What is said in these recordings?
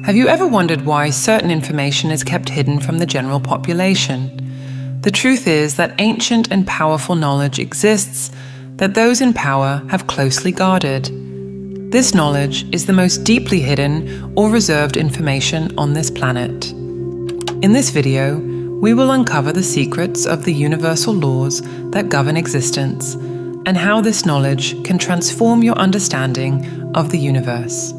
Have you ever wondered why certain information is kept hidden from the general population? The truth is that ancient and powerful knowledge exists that those in power have closely guarded. This knowledge is the most deeply hidden or reserved information on this planet. In this video, we will uncover the secrets of the universal laws that govern existence and how this knowledge can transform your understanding of the universe.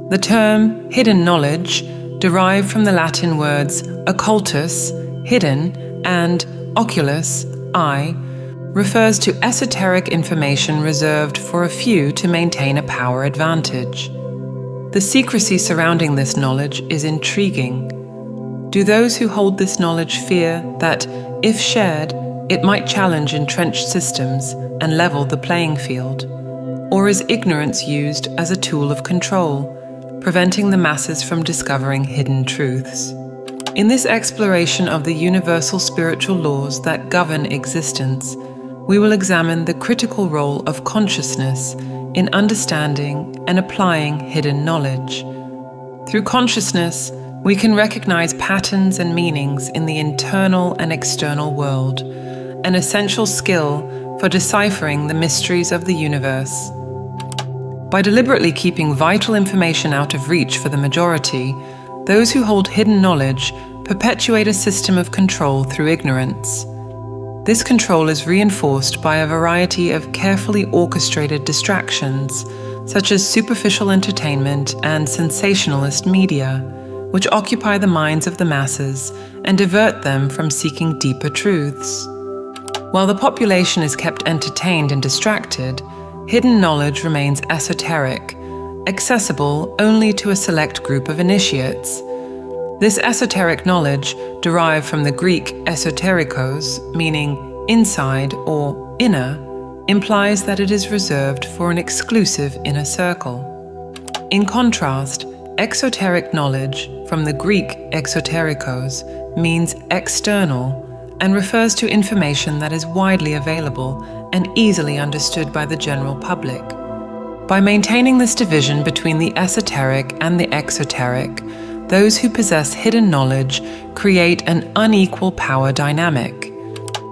The term hidden knowledge, derived from the Latin words occultus, hidden, and oculus, eye, refers to esoteric information reserved for a few to maintain a power advantage. The secrecy surrounding this knowledge is intriguing. Do those who hold this knowledge fear that, if shared, it might challenge entrenched systems and level the playing field? Or is ignorance used as a tool of control, preventing the masses from discovering hidden truths? In this exploration of the universal spiritual laws that govern existence, we will examine the critical role of consciousness in understanding and applying hidden knowledge. Through consciousness, we can recognize patterns and meanings in the internal and external world, an essential skill for deciphering the mysteries of the universe. By deliberately keeping vital information out of reach for the majority, those who hold hidden knowledge perpetuate a system of control through ignorance. This control is reinforced by a variety of carefully orchestrated distractions, such as superficial entertainment and sensationalist media, which occupy the minds of the masses and divert them from seeking deeper truths. While the population is kept entertained and distracted, hidden knowledge remains esoteric, accessible only to a select group of initiates. This esoteric knowledge, derived from the Greek esoterikos, meaning inside or inner, implies that it is reserved for an exclusive inner circle. In contrast, exoteric knowledge, from the Greek exoterikos, means external and refers to information that is widely available and easily understood by the general public. By maintaining this division between the esoteric and the exoteric, those who possess hidden knowledge create an unequal power dynamic.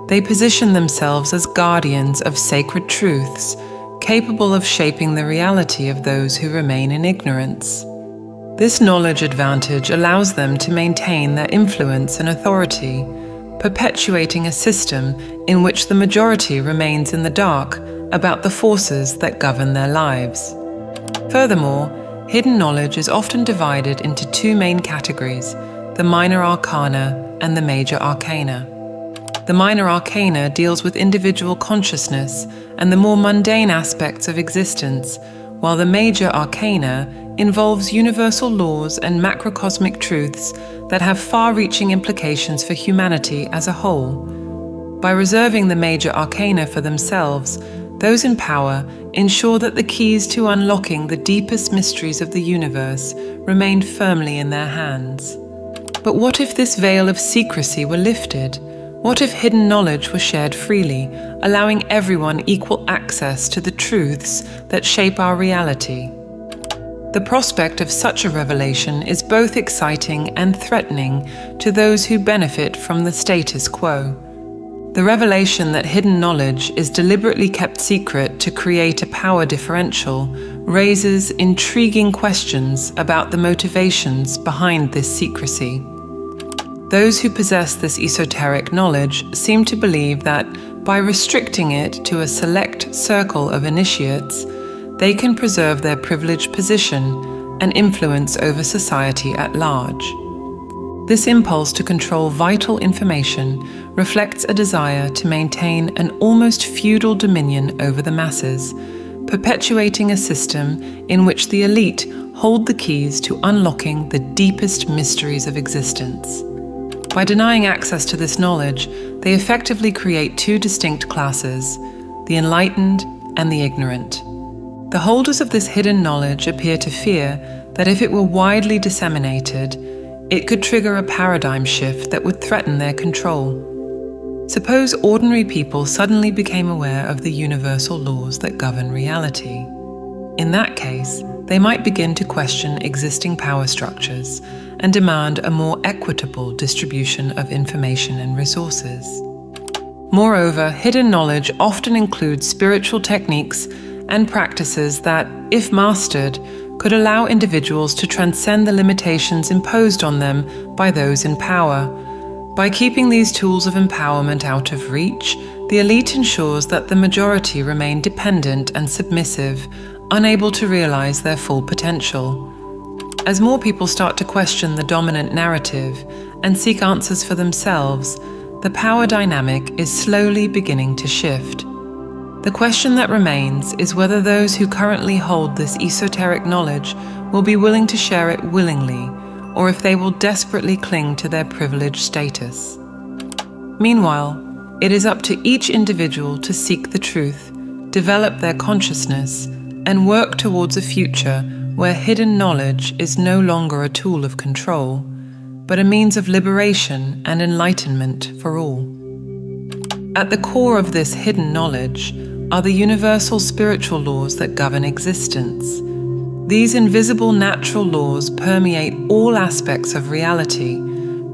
They position themselves as guardians of sacred truths, capable of shaping the reality of those who remain in ignorance. This knowledge advantage allows them to maintain their influence and authority, perpetuating a system in which the majority remains in the dark about the forces that govern their lives. Furthermore, hidden knowledge is often divided into two main categories, the minor arcana and the major arcana. The minor arcana deals with individual consciousness and the more mundane aspects of existence, while the major arcana involves universal laws and macrocosmic truths that have far-reaching implications for humanity as a whole. By reserving the major arcana for themselves, those in power ensure that the keys to unlocking the deepest mysteries of the universe remain firmly in their hands. But what if this veil of secrecy were lifted? What if hidden knowledge were shared freely, allowing everyone equal access to the truths that shape our reality? The prospect of such a revelation is both exciting and threatening to those who benefit from the status quo. The revelation that hidden knowledge is deliberately kept secret to create a power differential raises intriguing questions about the motivations behind this secrecy. Those who possess this esoteric knowledge seem to believe that by restricting it to a select circle of initiates, they can preserve their privileged position and influence over society at large. This impulse to control vital information reflects a desire to maintain an almost feudal dominion over the masses, perpetuating a system in which the elite hold the keys to unlocking the deepest mysteries of existence. By denying access to this knowledge, they effectively create two distinct classes, the enlightened and the ignorant. The holders of this hidden knowledge appear to fear that if it were widely disseminated, it could trigger a paradigm shift that would threaten their control. Suppose ordinary people suddenly became aware of the universal laws that govern reality. In that case, they might begin to question existing power structures and demand a more equitable distribution of information and resources. Moreover, hidden knowledge often includes spiritual techniques and practices that, if mastered, could allow individuals to transcend the limitations imposed on them by those in power. By keeping these tools of empowerment out of reach, the elite ensures that the majority remain dependent and submissive, unable to realize their full potential. As more people start to question the dominant narrative and seek answers for themselves, the power dynamic is slowly beginning to shift. The question that remains is whether those who currently hold this esoteric knowledge will be willing to share it willingly, or if they will desperately cling to their privileged status. Meanwhile, it is up to each individual to seek the truth, develop their consciousness, and work towards a future where hidden knowledge is no longer a tool of control, but a means of liberation and enlightenment for all. At the core of this hidden knowledge are the universal spiritual laws that govern existence. These invisible natural laws permeate all aspects of reality,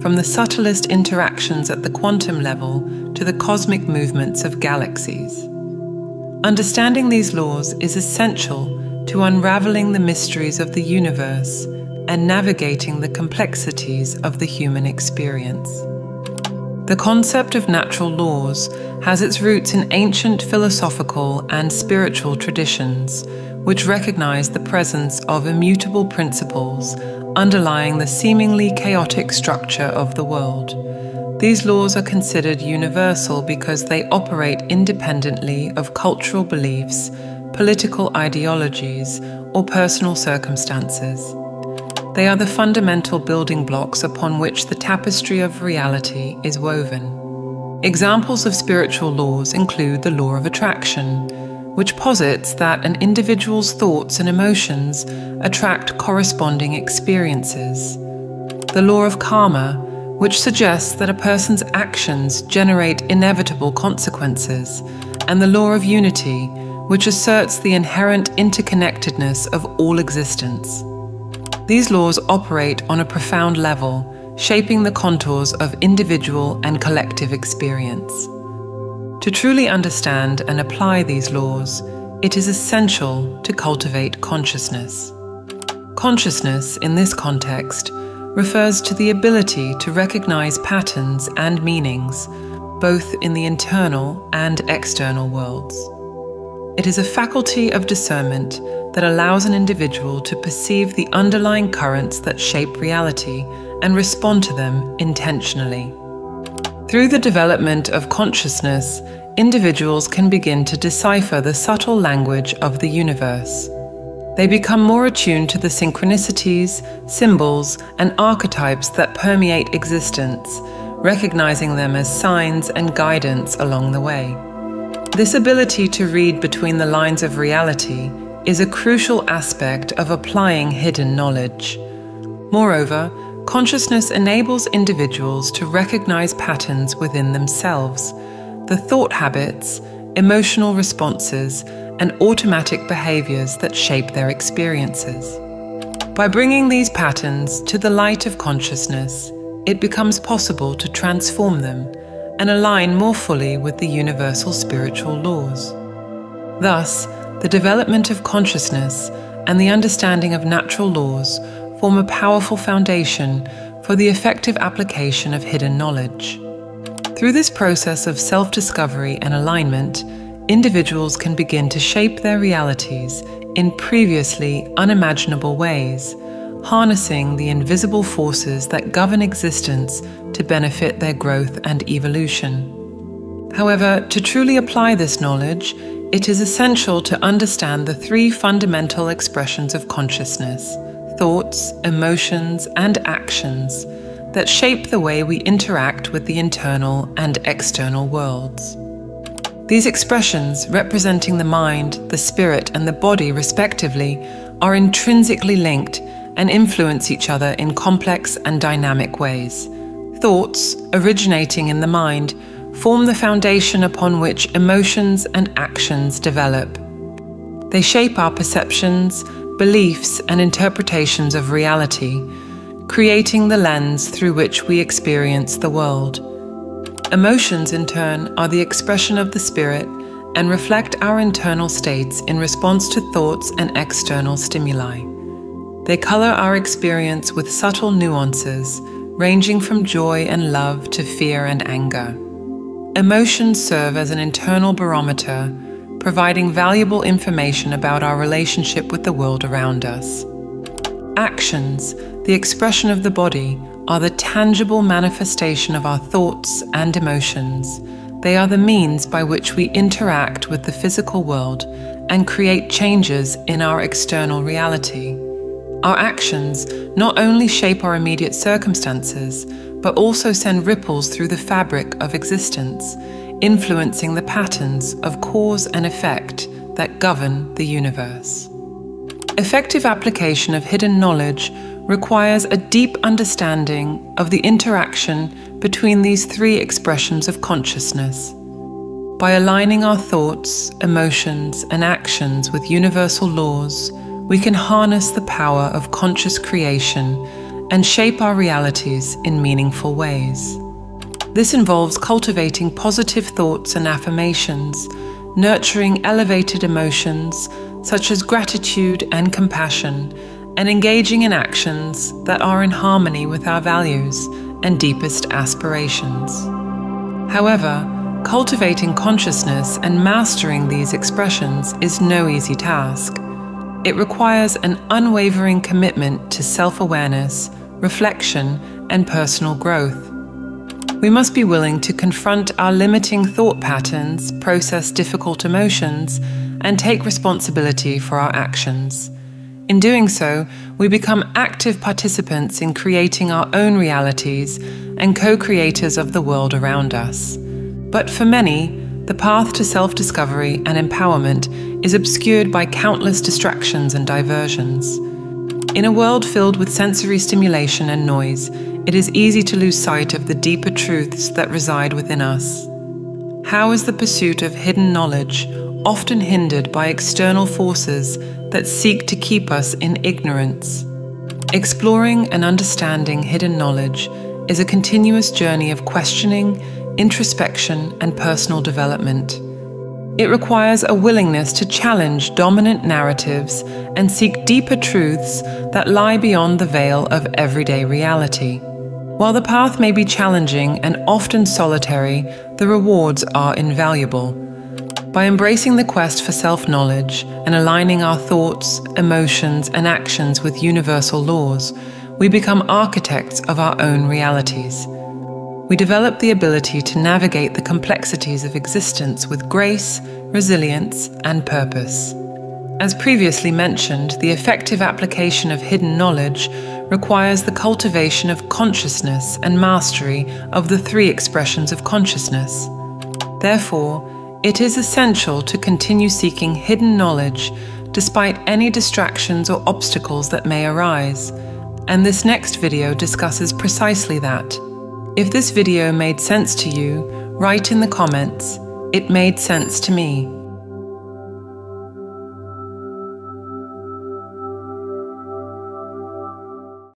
from the subtlest interactions at the quantum level to the cosmic movements of galaxies. Understanding these laws is essential to unraveling the mysteries of the universe and navigating the complexities of the human experience. The concept of natural laws has its roots in ancient philosophical and spiritual traditions, which recognize the presence of immutable principles underlying the seemingly chaotic structure of the world. These laws are considered universal because they operate independently of cultural beliefs, political ideologies, or personal circumstances. They are the fundamental building blocks upon which the tapestry of reality is woven. Examples of spiritual laws include the law of attraction, which posits that an individual's thoughts and emotions attract corresponding experiences. The law of karma, which suggests that a person's actions generate inevitable consequences, and the law of unity, which asserts the inherent interconnectedness of all existence. These laws operate on a profound level, shaping the contours of individual and collective experience. To truly understand and apply these laws, it is essential to cultivate consciousness. Consciousness, in this context, refers to the ability to recognize patterns and meanings, both in the internal and external worlds. It is a faculty of discernment that allows an individual to perceive the underlying currents that shape reality and respond to them intentionally. Through the development of consciousness, individuals can begin to decipher the subtle language of the universe. They become more attuned to the synchronicities, symbols, and archetypes that permeate existence, recognizing them as signs and guidance along the way. This ability to read between the lines of reality is a crucial aspect of applying hidden knowledge. Moreover, consciousness enables individuals to recognize patterns within themselves, the thought habits, emotional responses, and automatic behaviors that shape their experiences. By bringing these patterns to the light of consciousness, it becomes possible to transform them and align more fully with the universal spiritual laws. Thus, the development of consciousness and the understanding of natural laws form a powerful foundation for the effective application of hidden knowledge. Through this process of self-discovery and alignment, individuals can begin to shape their realities in previously unimaginable ways, harnessing the invisible forces that govern existence to benefit their growth and evolution. However, to truly apply this knowledge, it is essential to understand the three fundamental expressions of consciousness: thoughts, emotions, and actions that shape the way we interact with the internal and external worlds. These expressions, representing the mind, the spirit, and the body respectively, are intrinsically linked and influence each other in complex and dynamic ways. Thoughts, originating in the mind, form the foundation upon which emotions and actions develop. They shape our perceptions, beliefs, and interpretations of reality, creating the lens through which we experience the world. Emotions, in turn, are the expression of the spirit and reflect our internal states in response to thoughts and external stimuli. They color our experience with subtle nuances, ranging from joy and love to fear and anger. Emotions serve as an internal barometer, providing valuable information about our relationship with the world around us. Actions, the expression of the body, are the tangible manifestation of our thoughts and emotions. They are the means by which we interact with the physical world and create changes in our external reality. Our actions not only shape our immediate circumstances, but also send ripples through the fabric of existence, influencing the patterns of cause and effect that govern the universe. Effective application of hidden knowledge requires a deep understanding of the interaction between these three expressions of consciousness. By aligning our thoughts, emotions, and actions with universal laws, we can harness the power of conscious creation and shape our realities in meaningful ways. This involves cultivating positive thoughts and affirmations, nurturing elevated emotions such as gratitude and compassion, and engaging in actions that are in harmony with our values and deepest aspirations. However, cultivating consciousness and mastering these expressions is no easy task. It requires an unwavering commitment to self-awareness, reflection, and personal growth. We must be willing to confront our limiting thought patterns, process difficult emotions, and take responsibility for our actions. In doing so, we become active participants in creating our own realities and co-creators of the world around us. But for many, the path to self-discovery and empowerment is obscured by countless distractions and diversions. In a world filled with sensory stimulation and noise, it is easy to lose sight of the deeper truths that reside within us. How is the pursuit of hidden knowledge often hindered by external forces that seek to keep us in ignorance? Exploring and understanding hidden knowledge is a continuous journey of questioning, introspection, and personal development. It requires a willingness to challenge dominant narratives and seek deeper truths that lie beyond the veil of everyday reality. While the path may be challenging and often solitary, the rewards are invaluable. By embracing the quest for self-knowledge and aligning our thoughts, emotions, and actions with universal laws, we become architects of our own realities. We develop the ability to navigate the complexities of existence with grace, resilience, and purpose. As previously mentioned, the effective application of hidden knowledge requires the cultivation of consciousness and mastery of the three expressions of consciousness. Therefore, it is essential to continue seeking hidden knowledge despite any distractions or obstacles that may arise, and this next video discusses precisely that. If this video made sense to you, write in the comments, "It made sense to me."